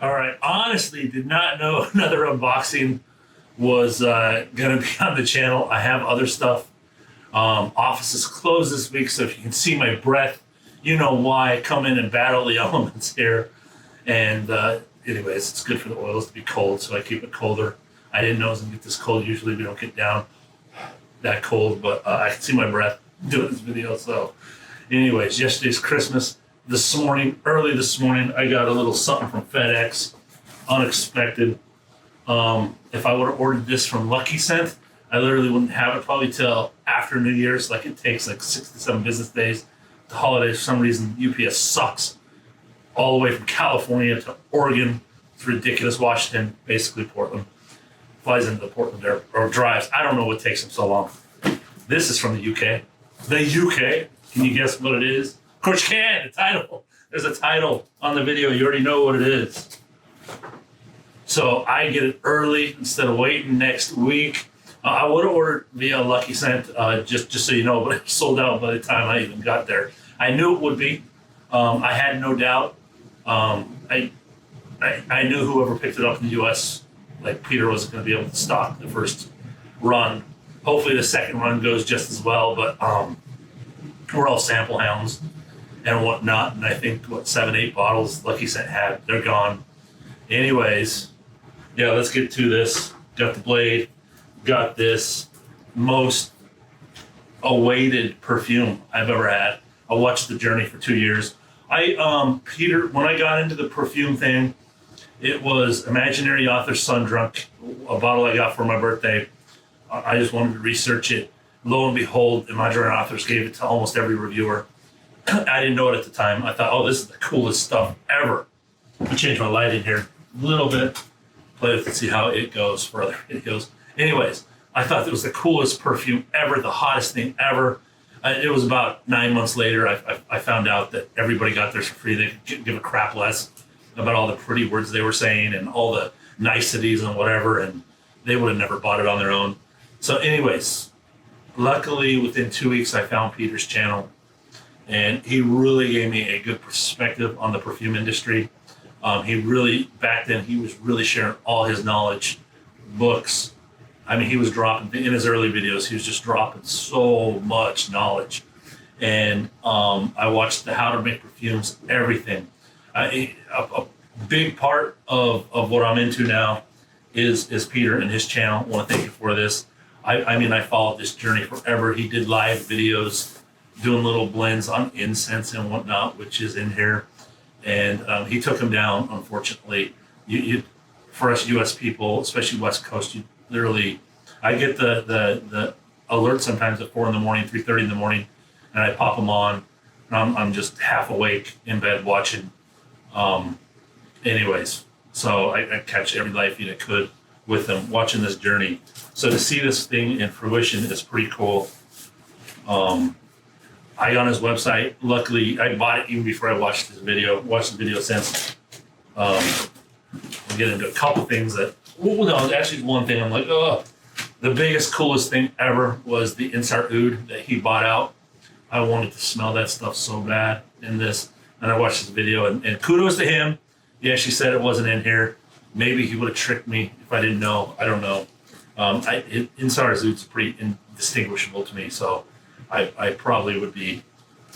All right. Honestly, did not know another unboxing was going to be on the channel. I have other stuff. Office is closed this week, so if you can see my breath, you know why. I come in and battle the elements here. And anyways, it's good for the oils to be cold, so I keep it colder. I didn't know it was going to get this cold. Usually we don't get down that cold, but I can see my breath doing this video. So anyways, yesterday's Christmas. Early this morning, I got a little something from FedEx, unexpected. If I would have ordered this from Lucky Scent, I literally wouldn't have it probably till after New Year's. Like it takes like 6 to 7 business days. The holidays, for some reason, UPS sucks. All the way from California to Oregon. It's ridiculous. Washington, basically Portland. Flies into Portland there, or drives. I don't know what takes them so long. This is from the UK. The UK. Can you guess what it is? Of course you can. The title. There's a title on the video. You already know what it is. So I get it early instead of waiting next week. I would have ordered via Lucky Scent, just so you know, but it sold out by the time I even got there. I knew it would be. I had no doubt. I knew whoever picked it up in the U.S., like Peter, wasn't going to be able to stock the first run. Hopefully the second run goes just as well, but we're all sample hounds and whatnot. And I think, 7, 8 bottles Lucky Scent had, they're gone. Anyways, yeah, let's get to this. Got the blade, got this most awaited perfume I've ever had. I watched the journey for 2 years. Peter, when I got into the perfume thing, it was Imaginary Author Sun Drunk, a bottle I got for my birthday. I just wanted to research it. Lo and behold, Imaginary Authors gave it to almost every reviewer. I didn't know it at the time. I thought, oh, this is the coolest stuff ever. I changed my lighting here a little bit. Play with it, see how it goes for other videos. Anyways, I thought it was the coolest perfume ever, the hottest thing ever. It was about 9 months later, I found out that everybody got theirs for free. They could give a crap less about all the pretty words they were saying and all the niceties and whatever, and they would have never bought it on their own. So anyways, luckily within 2 weeks, I found Peter's channel, and he really gave me a good perspective on the perfume industry. Back then, he was really sharing all his knowledge, books. I mean, he was dropping, in his early videos, he was just dropping so much knowledge. And I watched the How to Make Perfumes, everything. A big part of what I'm into now is Peter and his channel. I want to thank you for this. I followed this journey forever. He did live videos doing little blends on incense and whatnot, which is in here. And he took him down, unfortunately. For us U.S. people, especially West Coast, you literally, I get the alert sometimes at 4 in the morning, 3:30 in the morning, and I pop them on. And I'm just half awake in bed watching. Anyways, so I catch every live feed I could with them, watching this journey. So to see this thing in fruition is pretty cool. I got on his website. Luckily, I bought it even before I watched this video. Watched the video since. We'll get into a couple things that. Well, no, actually, one thing I'm like, oh, the biggest, coolest thing ever was the Insart Oud that he bought out. I wanted to smell that stuff so bad in this, and I watched this video, and kudos to him. Yeah, she said it wasn't in here. Maybe he would have tricked me if I didn't know. I don't know. Insart Oud's pretty indistinguishable to me, so I probably would be,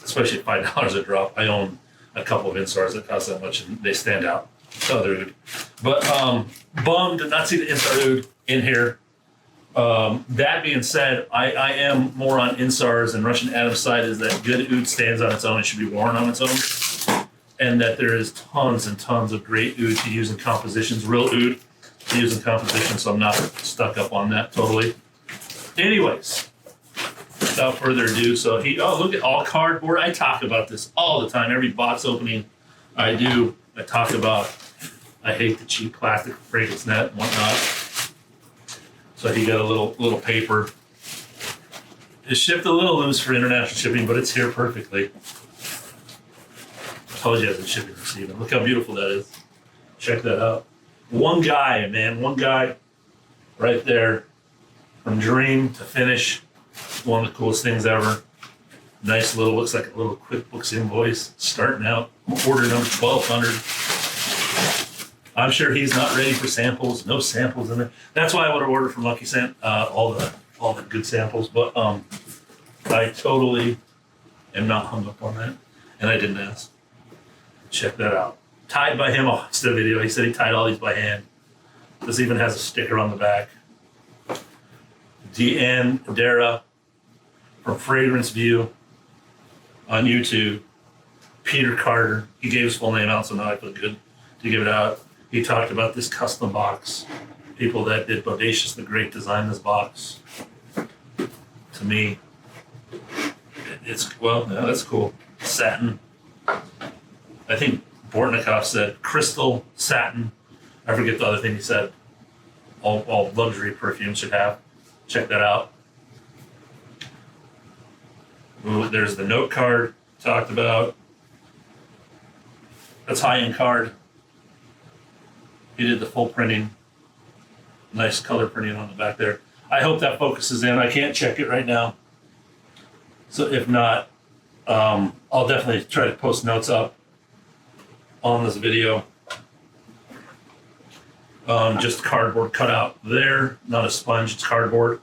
especially at $5 a drop. I own a couple of Insars that cost that much, and they stand out. Other Oud. But bummed to not see the Insart Oud in here. That being said, I am more on Insars, and Russian Adam's side is that good Oud stands on its own and should be worn on its own. And that there is tons and tons of great Oud to use in compositions, real Oud to use in compositions, so I'm not stuck up on that totally. Anyways, without further ado, so look at all cardboard. I talk about this all the time. Every box opening I do, I talk about, I hate the cheap plastic fragrance net and whatnot. So he got a little paper. It's shipped a little loose for international shipping, but it's here perfectly. I told you I was in shipping and receiving. Look how beautiful that is. Check that out. One guy right there, from dream to finish. One of the coolest things ever. Nice little, looks like a little QuickBooks invoice starting out. Order number 1200. I'm sure he's not ready for samples. No samples in there. That's why I would have ordered from Lucky Scent all the good samples. But I totally am not hung up on that, and I didn't ask. Check that out. Tied by him. Oh, it's the video. He said he tied all these by hand. This even has a sticker on the back. Dendara from Fragranceview on YouTube. Peter Carter. He gave his full name out, so now I feel good to give it out. He talked about this custom box. People that did Bodacious the Great designed this box. To me, it's, well, yeah, that's cool. Satin. I think Bortnikov said crystal, satin. I forget the other thing he said. All luxury perfumes should have. Check that out. Ooh, there's the note card talked about. That's high-end card. He did the full printing. Nice color printing on the back there. I hope that focuses in. I can't check it right now. So if not, I'll definitely try to post notes up on this video. Just cardboard cutout there. Not a sponge, it's cardboard.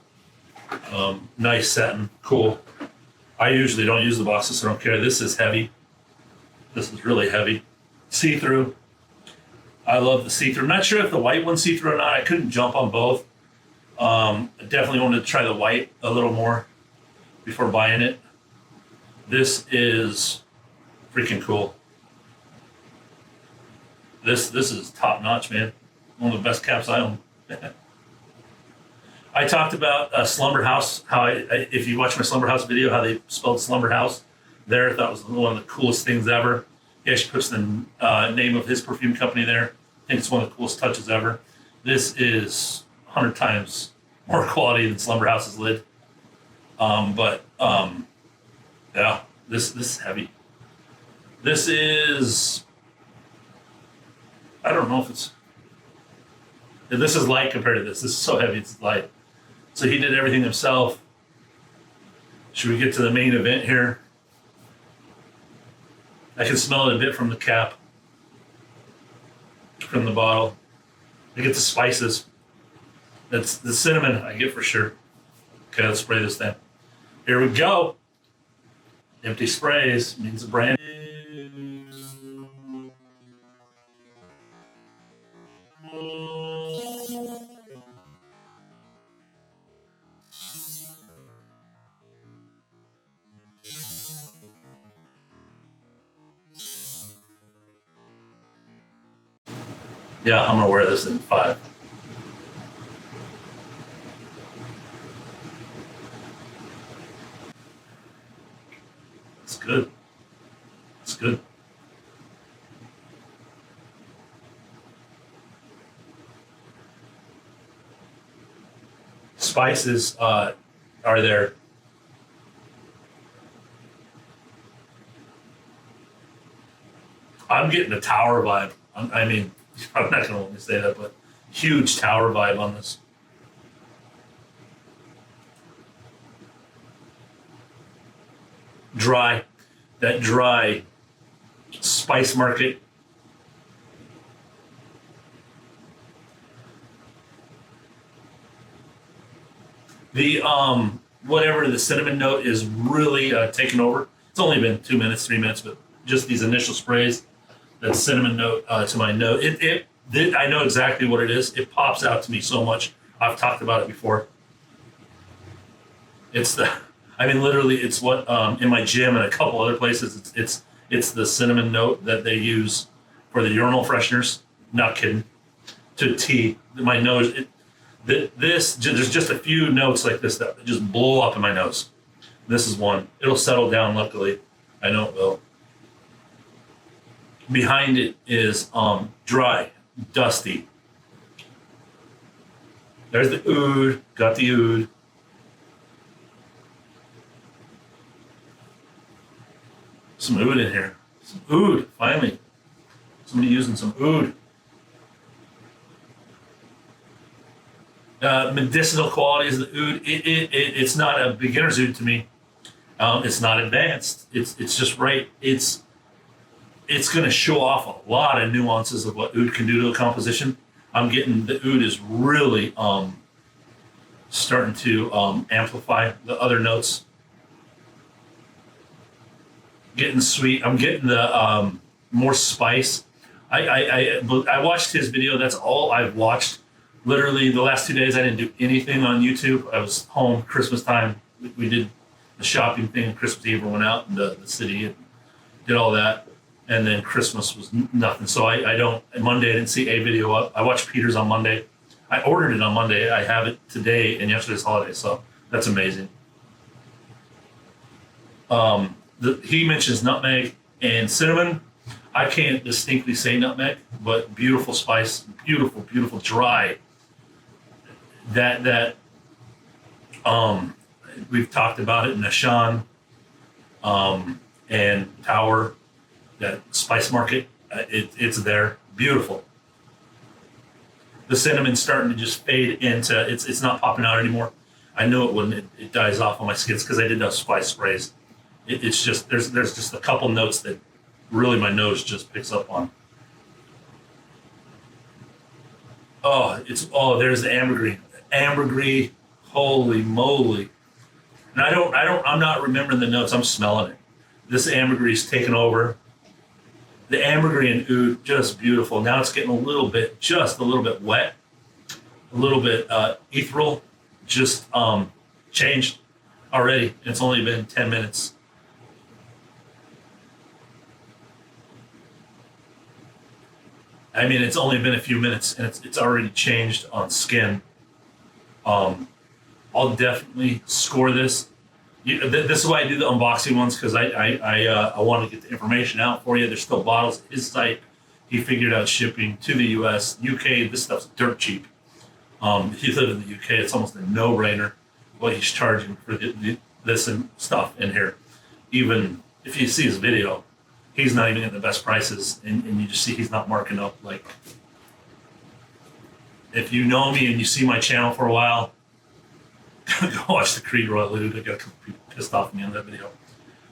Nice satin, cool. I usually don't use the boxes, so I don't care. This is heavy. This is really heavy. See-through. I love the see-through. I'm not sure if the white one's see-through or not. I couldn't jump on both. I definitely wanted to try the white a little more before buying it. This is freaking cool. This is top notch, man. One of the best caps I own. I talked about Slumber House. How if you watch my Slumber House video, how they spelled Slumber House there. I thought it was one of the coolest things ever. He actually puts the name of his perfume company there. I think it's one of the coolest touches ever. This is 100 times more quality than Slumber House's lid. Yeah, this is heavy. This is, I don't know if it's, this is light compared to this. This is so heavy, it's light. So he did everything himself. Should we get to the main event here? I can smell it a bit from the cap, from the bottle. I get the spices. That's the cinnamon I get for sure. Okay, let's spray this thing. Here we go. Empty sprays means a brand. Yeah, I'm gonna wear this in 5. It's good. It's good. Spices are there. I'm getting a tower vibe. I mean, I'm not going to let me say that, but huge tower vibe on this. Dry. That dry spice market. The whatever the cinnamon note is really taken over. It's only been 2 minutes, 3 minutes, but just these initial sprays, that cinnamon note to my nose. I know exactly what it is. It pops out to me so much. I've talked about it before. Literally, it's what in my gym and a couple other places. It's the cinnamon note that they use for the urinal fresheners. Not kidding. To a T. My nose. There's just a few notes like this that just blow up in my nose. This is one. It'll settle down. Luckily, I know it will. Behind it is dry, dusty. There's the oud. Got the oud. Some oud in here. Some oud, finally. Somebody using some oud. Medicinal qualities of the oud. It's not a beginner's oud to me. It's not advanced. It's just right. it's going to show off a lot of nuances of what oud can do to a composition. I'm getting the oud is really starting to amplify the other notes. Getting sweet. I'm getting the more spice. I watched his video. That's all I've watched. Literally the last 2 days, I didn't do anything on YouTube. I was home Christmas time. We did the shopping thing. Christmas Eve, we went out in the city and did all that. And then Christmas was nothing. So Monday I didn't see a video up. I watched Peter's on Monday. I ordered it on Monday. I have it today and yesterday's holiday. So that's amazing. He mentions nutmeg and cinnamon. I can't distinctly say nutmeg, but beautiful spice, beautiful, beautiful dry. That we've talked about it in Ashan and Tower, that spice market. It's there, beautiful. The cinnamon's starting to just fade into it's not popping out anymore. I know it when it dies off on my skins because I did those spice sprays. It's just there's just a couple notes that really my nose just picks up on. There's the ambergris. Ambergris, holy moly. And I'm not remembering the notes, I'm smelling it. This ambergris is taking over. The ambergris and oud, just beautiful. Now it's getting just a little bit wet, a little bit ethereal, just changed already. It's only been 10 minutes. I mean, it's only been a few minutes and it's already changed on skin. I'll definitely score this. This is why I do the unboxing ones, because I want to get the information out for you. There's still bottles. His site, he figured out shipping to the US, UK. This stuff's dirt cheap. If you live in the UK, it's almost a no-brainer what he's charging for this and stuff in here. Even if you see his video, he's not even getting the best prices, and you just see he's not marking up. Like, if you know me and you see my channel for a while, go watch the Creed Royal Oud. I got a couple people pissed off at me on that video.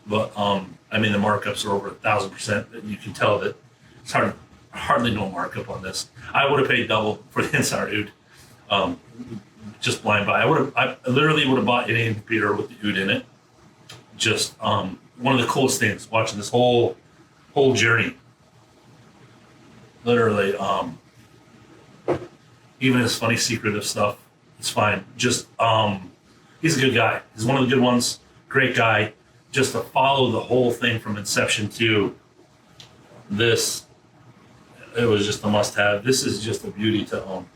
But, I mean, the markups are over 1,000%. That you can tell that it's hardly no markup on this. I would have paid double for the Inside Oud. Just blind buy. I literally would have bought any computer with the oud in it. Just one of the coolest things watching this whole journey. Literally, even his funny secretive stuff, it's fine. Just he's a good guy. He's one of the good ones. Great guy. Just to follow the whole thing from inception to this, it was just a must-have. This is just a beauty to own.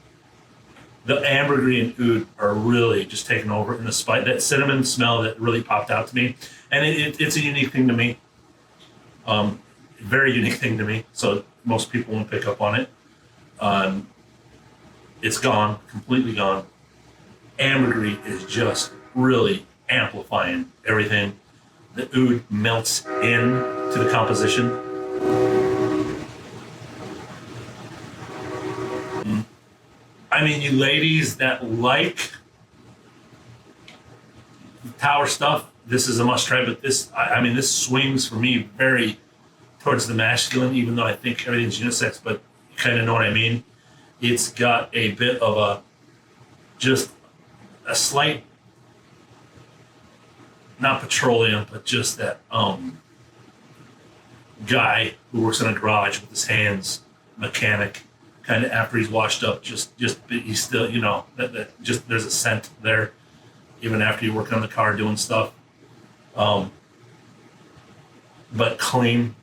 The ambergris and oud are really just taking over in the spice. That cinnamon smell that really popped out to me, and it's a unique thing to me. Very unique thing to me. So most people won't pick up on it. It's gone, completely gone. Ambergris is just really amplifying everything. The oud melts into the composition. I mean, you ladies that like Tower stuff, this is a must try. But this swings for me very towards the masculine, even though I think everything's unisex. But you kind of know what I mean. It's got a bit of just a slight, not petroleum, but just that guy who works in a garage with his hands, mechanic. Kind of after he's washed up, just he's still, that just there's a scent there, even after you work on the car doing stuff. But clean.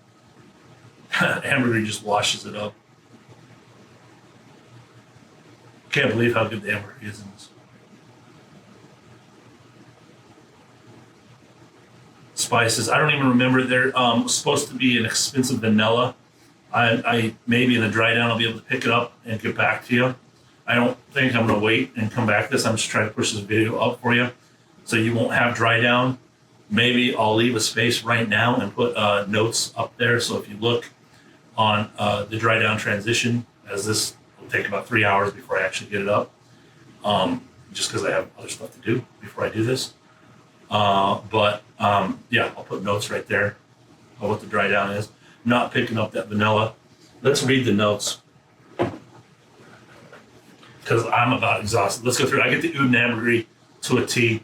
Ambergris just washes it up. Can't believe how good the ambergris is in this. Spices, I don't even remember. They're supposed to be an expensive vanilla. I maybe in the dry down I'll be able to pick it up and get back to you. I don't think I'm going to wait and come back to this. I'm just trying to push this video up for you so you won't have dry down. Maybe I'll leave a space right now and put notes up there. So if you look on the dry down transition, as this will take about 3 hours before I actually get it up, just because I have other stuff to do before I do this. Yeah, I'll put notes right there of what the dry down is. not picking up that vanilla. Let's read the notes, because I'm about exhausted. Let's go through. I get the oud and ambergris to a T.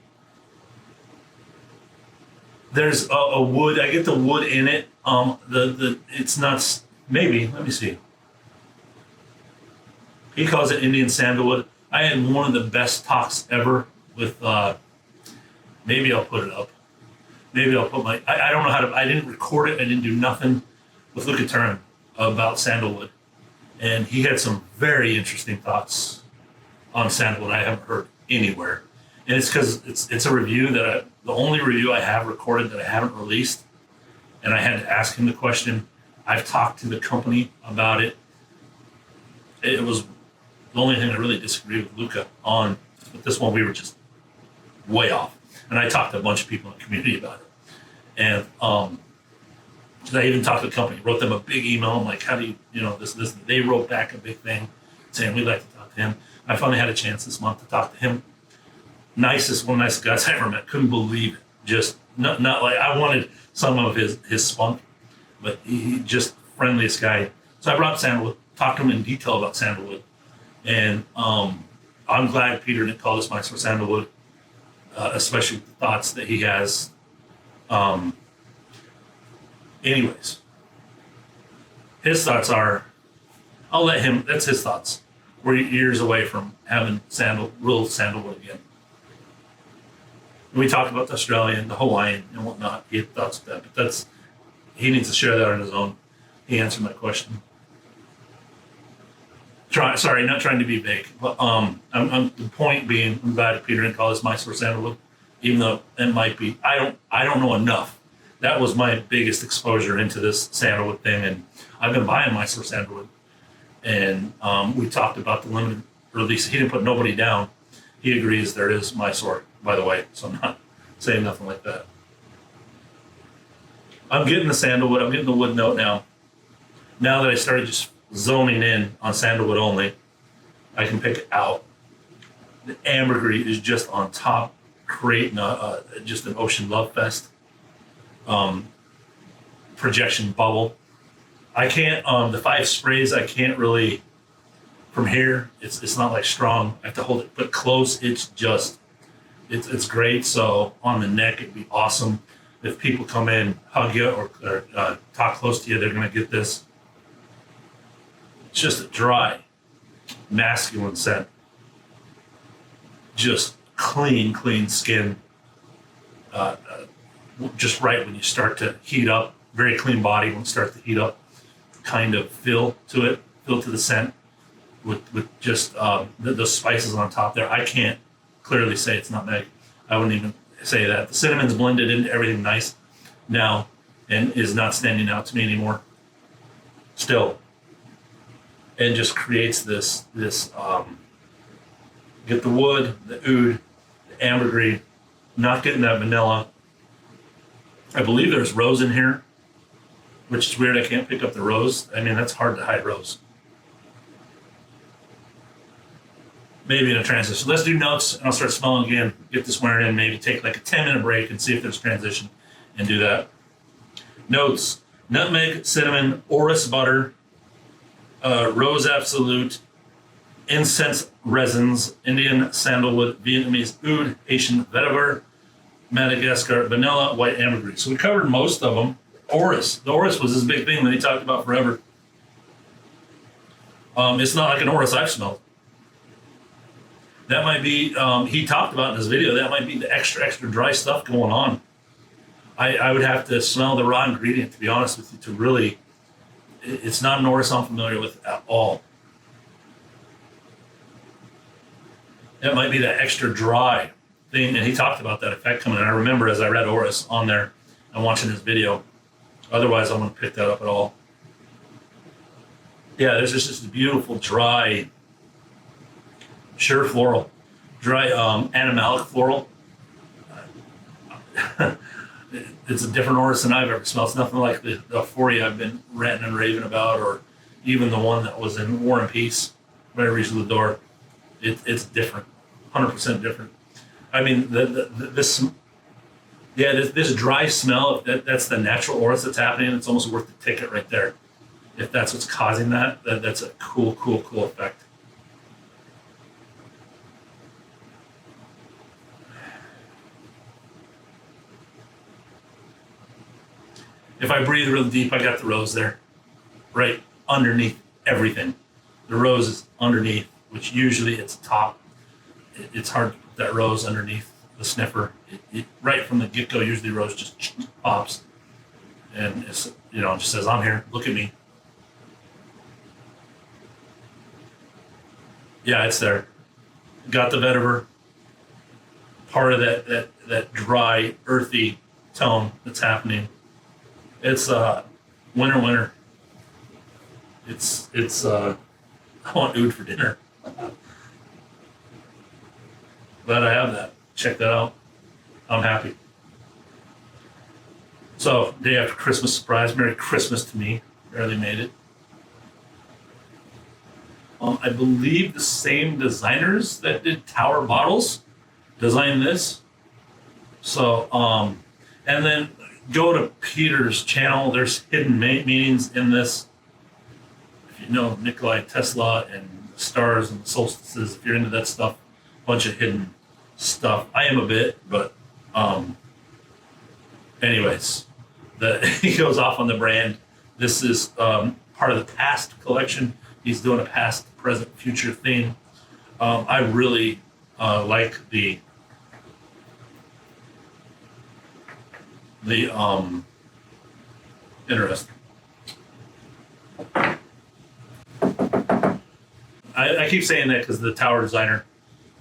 There's a wood. I get the wood in it. It's not, maybe, let me see. He calls it Indian sandalwood. I had one of the best talks ever with, maybe I'll put it up. Maybe I'll put I don't know how to, I didn't record it. I didn't do nothing with Luca Turin about sandalwood. And he had some very interesting thoughts on sandalwood I haven't heard anywhere. And it's because it's a review that the only review I have recorded that I haven't released. And I had to ask him the question. I've talked to the company about it. It was the only thing I really disagreed with Luca on. But this one, we were just way off. And I talked to a bunch of people in the community about it. And I even talked to the company, wrote them a big email. I'm like, how do you, this. They wrote back a big thing saying, we'd like to talk to him. I finally had a chance this month to talk to him. One of the nicest guys I ever met. Couldn't believe it. Just not like I wanted some of his spunk, but he just friendliest guy. So I brought sandalwood, talked to him in detail about sandalwood. And I'm glad Peter didn't call this Mysore sandalwood, especially with the thoughts that he has. Anyways, his thoughts are, I'll let him, that's his thoughts. We're years away from having real sandalwood again. We talked about the Australian, the Hawaiian, and whatnot. He had thoughts of that, but he needs to share that on his own. He answered my question. Sorry, not trying to be vague, but the point being, I'm glad Peter didn't call this Mysore sandalwood, even though it might be. I don't know enough. That was my biggest exposure into this sandalwood thing, and I've been buying Mysore sandalwood. And we talked about the limited release. He didn't put nobody down. He agrees there is Mysore, by the way, so I'm not saying nothing like that. I'm getting the sandalwood. I'm getting the wood note now. Now that I started just zoning in on sandalwood only, I can pick it out. The ambergris is just on top, creating just an ocean love fest. Projection bubble. I can't, the 5 sprays, I can't really, from here, it's not like strong. I have to hold it, but close, it's it's great. So on the neck, it'd be awesome. If people come in, hug you, or talk close to you, they're going to get this. It's just a dry, masculine scent. Just clean skin. Just right when you start to heat up. Very clean body when it starts to heat up. Kind of feel to the scent with just those spices on top there. I can't clearly say it's nutmeg. I wouldn't even say that. The cinnamon's blended into everything nice now and is not standing out to me anymore. Still. And just creates this get the wood, the oud, the ambergris, not getting that vanilla. I believe there's rose in here, which is weird. I can't pick up the rose. I mean, that's hard to hide rose. Maybe in a transition. Let's do notes, and I'll start smelling again. Get this wearing in. Maybe take like a 10-minute break and see if there's transition, and do that. Notes: nutmeg, cinnamon, orris butter, rose absolute, incense resins, Indian sandalwood, Vietnamese oud, Haitian vetiver, Madagascar vanilla, white ambergris. So we covered most of them. Orris. The orris was this big thing that he talked about forever. It's not like an orris I've smelled. That might be, he talked about in his video, that might be the extra dry stuff going on. I would have to smell the raw ingredient, to be honest with you, to really, it's not an orris I'm familiar with at all. That might be that extra dry thing, and he talked about that effect coming in. I remember as I read orris on there and watching his video. Otherwise, I wouldn't pick that up at all. Yeah, there's just this beautiful, dry, sure floral, dry animalic floral. It's a different orris than I've ever smelled. It's nothing like the euphoria I've been ranting and raving about, or even the one that was in War and Peace, right at Reach of the Door. It's different, 100% different. I mean, this Yeah, this dry smell, that's the natural auras that's happening. It's almost worth the ticket right there. If that's what's causing that's a cool effect. If I breathe real deep, I got the rose there, right underneath everything. The rose is underneath, which usually it's top. It's hard to put that rose underneath the sniffer. Right from the get-go, usually rose just pops. And it's, just says, I'm here, look at me. Yeah, it's there. Got the vetiver. Part of that dry, earthy tone that's happening. It's winter. It's I want oud for dinner. Glad I have that. Check that out. I'm happy. So, day after Christmas surprise. Merry Christmas to me. Barely made it. I believe the same designers that did Tower Bottles designed this. So, and then go to Peter's channel. There's hidden meanings in this. If you know Nikolai Tesla and the stars and the solstices, if you're into that stuff, bunch of hidden stuff. I am a bit, but anyways, he goes off on the brand. This is part of the past collection. He's doing a past, present, future theme. I really like the interesting. I keep saying that because the tower designer,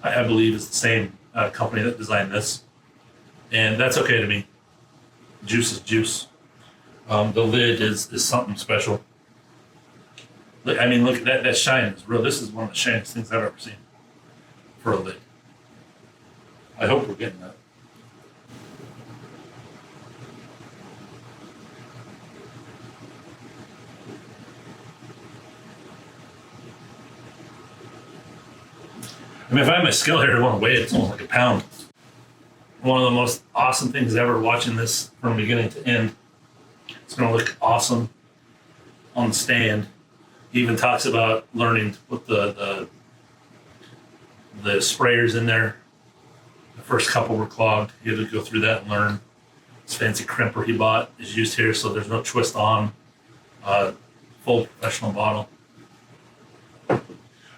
I believe, is the same company that designed this, and that's okay to me. Juice is juice. The lid is something special. I mean, look at that shine is real. This is one of the shiniest things I've ever seen for a lid. I hope we're getting that. I mean, if I had my scale here, I want to weigh it. It's almost like a pound. One of the most awesome things ever watching this from beginning to end. It's going to look awesome on the stand. He even talks about learning to put the sprayers in there. The first couple were clogged. He had to go through that and learn. This fancy crimper he bought is used here, so there's no twist on. Full professional bottle.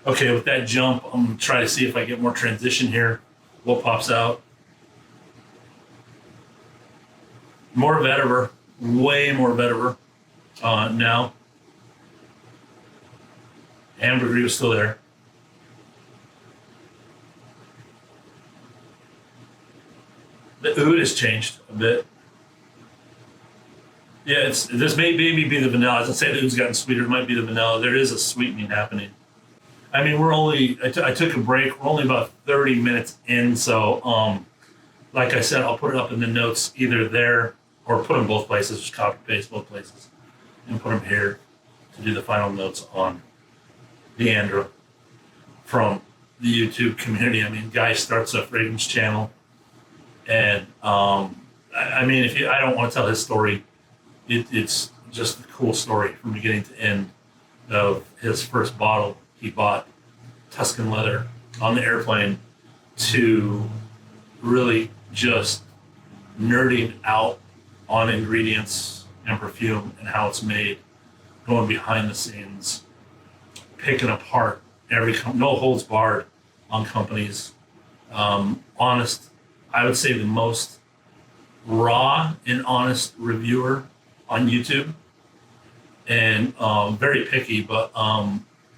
Okay, with that jump, I'm going to try to see if I get more transition here. What pops out? More vetiver. Way more vetiver now. Ambergris was still there. The oud has changed a bit. Yeah, this may maybe be the vanilla. As I say, the oud's gotten sweeter. It might be the vanilla. There is a sweetening happening. I mean, I took a break. We're only about 30 minutes in, so like I said, I'll put it up in the notes either there or put them both places, just copy paste both places, and put them here to do the final notes on Dendara from the YouTube community. I mean, guy starts a fragrance channel, and I mean, I don't want to tell his story. It's just a cool story from beginning to end of his first bottle he bought, Tuscan leather, on the airplane, to really just nerding out on ingredients and perfume and how it's made, going behind the scenes, picking apart no holds barred on companies. Honest, I would say the most raw and honest reviewer on YouTube, and very picky, but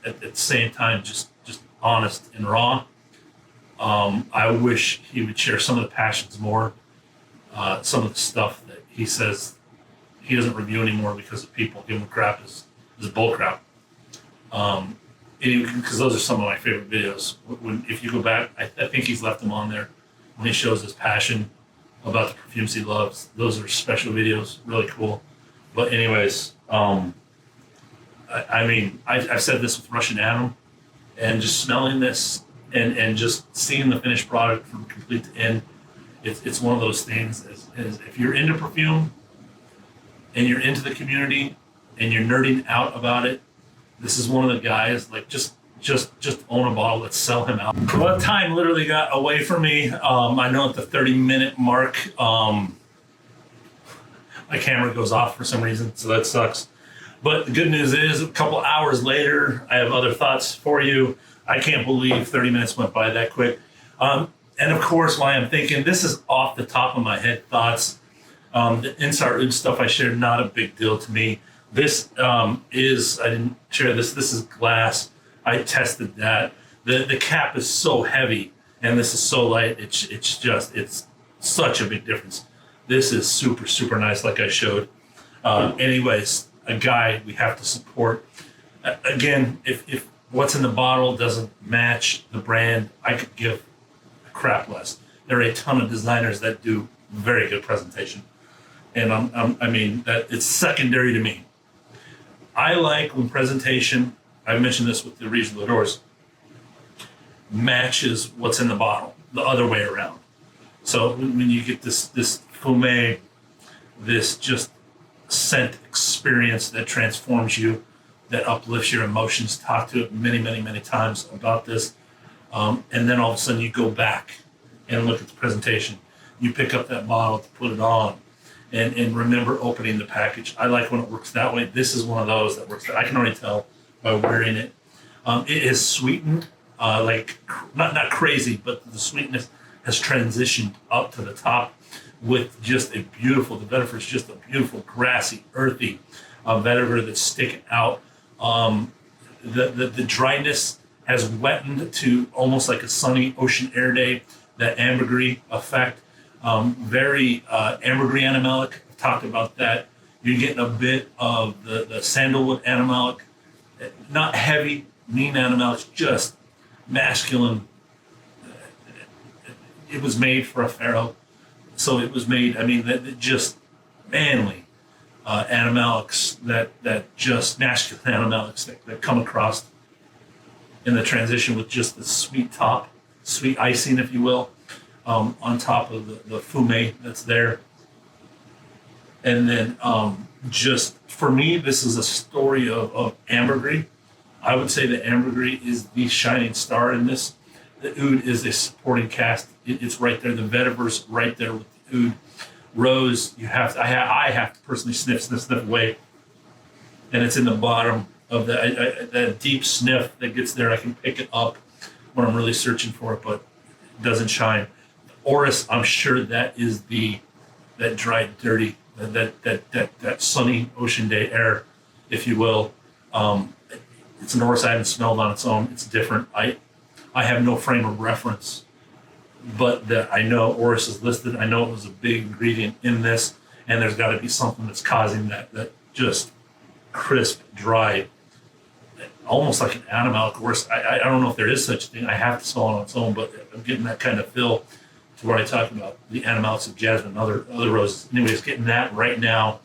at the same time, just honest and raw. I wish he would share some of the passions more, some of the stuff that he says he doesn't review anymore because of people giving him crap is bull crap. Because those are some of my favorite videos. If you go back, I think he's left them on there when he shows his passion about the perfumes he loves. Those are special videos, really cool. But anyways, I mean, I've said this with Russian Atom, and just smelling this and just seeing the finished product from complete to end, It's one of those things. Is if you're into perfume and you're into the community and you're nerding out about it, this is one of the guys. Like just own a bottle. Let's sell him out. Well, time literally got away from me. I know at the 30-minute mark, my camera goes off for some reason, so that sucks. But the good news is, a couple hours later, I have other thoughts for you. I can't believe 30 minutes went by that quick. And of course, while I'm thinking, this is off the top of my head thoughts. The Insar Oud stuff I shared, not a big deal to me. This I didn't share this. This is glass. I tested that. The cap is so heavy and this is so light. It's such a big difference. This is super, super nice, like I showed. Anyways, a guy we have to support. Again, if what's in the bottle doesn't match the brand, I could give a crap less. There are a ton of designers that do very good presentation. And I mean, that it's secondary to me. I like when presentation, I mentioned this with the Regional Doors, matches what's in the bottle, the other way around. So when you get this fume, this just scent experience that transforms you, that uplifts your emotions, talk to it many, many, many times about this. And then all of a sudden you go back and look at the presentation. You pick up that bottle to put it on and remember opening the package. I like when it works that way. This is one of those that works. I can already tell by wearing it. It is sweetened, like not crazy, but the sweetness has transitioned up to the top with just a beautiful, the vetiver is just a beautiful, grassy, earthy vetiver that's sticking out. The dryness has wettened to almost like a sunny ocean air day, that ambergris effect. Very ambergris animalic. I've talked about that. You're getting a bit of the sandalwood animalic, not heavy, mean animalic, just masculine. It was made for a pharaoh, so it was made. I mean, that just manly animalics that just masculine animalics that come across in the transition with just the sweet top, sweet icing, if you will. On top of the fume that's there. And then just for me, this is a story of ambergris. I would say that ambergris is the shining star in this. The oud is a supporting cast. It's right there. The vetiver's right there with the oud. Rose, I have to personally sniff away. And it's in the bottom of that deep sniff that gets there. I can pick it up when I'm really searching for it, but it doesn't shine. Orris, I'm sure that is that dry, dirty, that sunny ocean day air, if you will. It's an Orris I haven't smelled on its own. It's different. I have no frame of reference, but that I know Orris is listed. I know it was a big ingredient in this, and there's got to be something that's causing that just crisp, dry, almost like an animalic Orris. I don't know if there is such a thing. I have to smell it on its own, but I'm getting that kind of feel to where I talk about the animalics of jasmine and other roses. Anyways, getting that right now.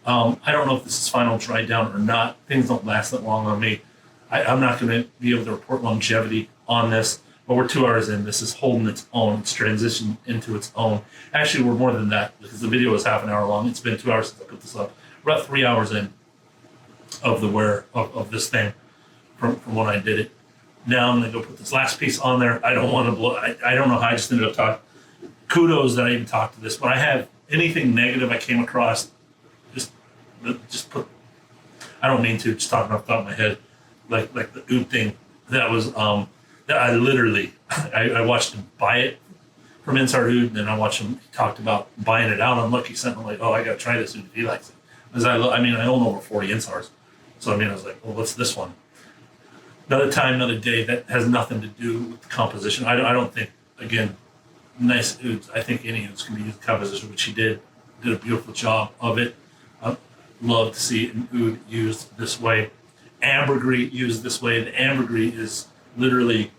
I don't know if this is final dried down or not. Things don't last that long on me. I'm not going to be able to report longevity on this, but we're 2 hours in. This is holding its own. It's transitioned into its own. Actually, we're more than that because the video was half an hour long. It's been 2 hours since I put this up. We're about 3 hours in of the wear of this thing from when I did it. Now I'm going to go put this last piece on there. I don't want to blow. I don't know how I just ended up talking. Kudos that I even talked to this. When I have anything negative I came across, just put. I don't mean to. Just talking off the top of my head, like the oud thing. That was that I literally I watched him buy it from Insar Oud, and then I watched him. He talked about buying it out on Lucky Scent. I'm like, oh, I got to try this oud if he likes it. Because I own over 40 Insars, so I was like, well, what's this one? Another time, another day. That has nothing to do with the composition. I don't think, again, nice ouds. I think any ouds can be used in composition, which he did a beautiful job of it. I love to see an oud used this way. Ambergris used this way. The ambergris is literally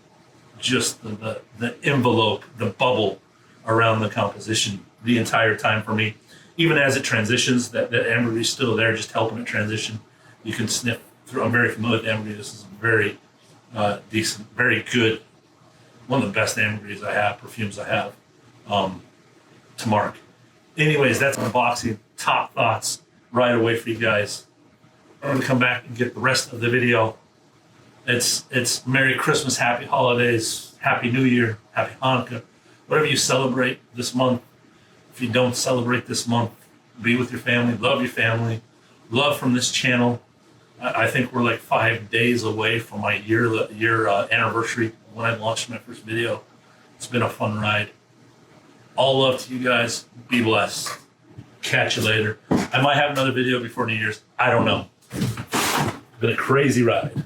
just the envelope, the bubble around the composition the entire time for me. Even as it transitions, that ambergris is still there, just helping it transition. You can sniff through. I'm very familiar with ambergris. This is very decent, very good. One of the best ambergris I have, perfumes I have. to Mark. Anyways, that's unboxing. Top thoughts right away for you guys. I'm going to come back and get the rest of the video. It's Merry Christmas, Happy Holidays, Happy New Year, Happy Hanukkah. Whatever you celebrate this month. If you don't celebrate this month, be with your family, love your family. Love from this channel. I think we're like 5 days away from my year anniversary when I launched my first video. It's been a fun ride. All love to you guys. Be blessed. Catch you later. I might have another video before New Year's. I don't know. It's been a crazy ride.